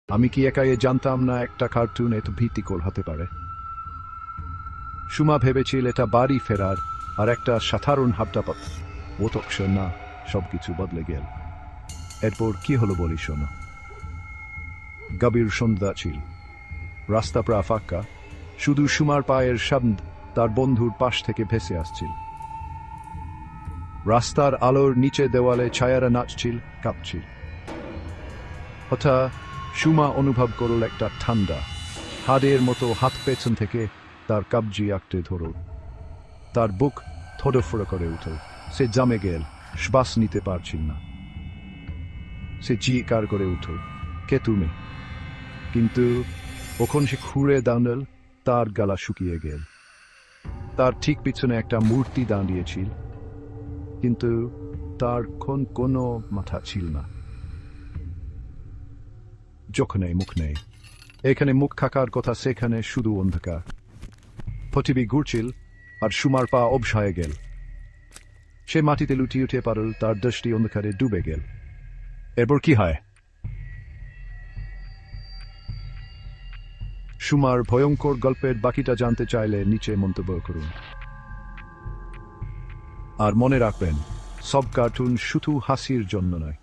আমি কি একাই জানতাম না একটা কার্টুন এত ভীতিকর হতে পারে। সুমা ভেবেছিল এটা বাড়ি ফেরার আর একটা সাধারণ হাবটাপথ। অতক্ষ না, সবকিছু বদলে গেল। এরপর কি হলো বলি শোনো। গভীর সন্ধ্যা ছিল, রাস্তা প্রায় ফাঁকা, শুধু সুমার পায়ের শব্দ তার বন্ধুর পাশ থেকে ভেসে আসছিল। রাস্তার আলোর নিচে দেওয়ালে ছায়ারা নাচছিল, কাঁপছিল। হঠাৎ সুমা অনুভব করল একটা ঠান্ডা হাড়ের মতো হাত পেছন থেকে তার কবজি আঁকড়ে ধরল। তার বুক থরফর করে উঠল। সে জমে গেল, শ্বাস নিতে পারছিল না। সে চিৎকার করে উঠল, কে তুমি? কিন্তু ওখন সে ঘুরে দাঁড়াল, তার গলা শুকিয়ে গেল। তার ঠিক পিছনে একটা মূর্তি দাঁড়িয়েছিল, কিন্তু তার কোনো মাথা ছিল না, চোখ নেই, মুখ নেই। এখানে মুখ থাকার কথা, সেখানে শুধু অন্ধকার। পৃথিবী ঘুরছিল আর সুমার পা অবশ হয়ে গেল। সে মাটিতে লুটিয়ে উঠে পড়ল, তার দৃষ্টি অন্ধকারে ডুবে গেল। এরপর কি হয়? সুমার ভয়ঙ্কর গল্পের বাকিটা জানতে চাইলে নিচে মন্তব্য করুন। আর মনে রাখবেন, সব কার্টুন শুধু হাসির জন্য নয়।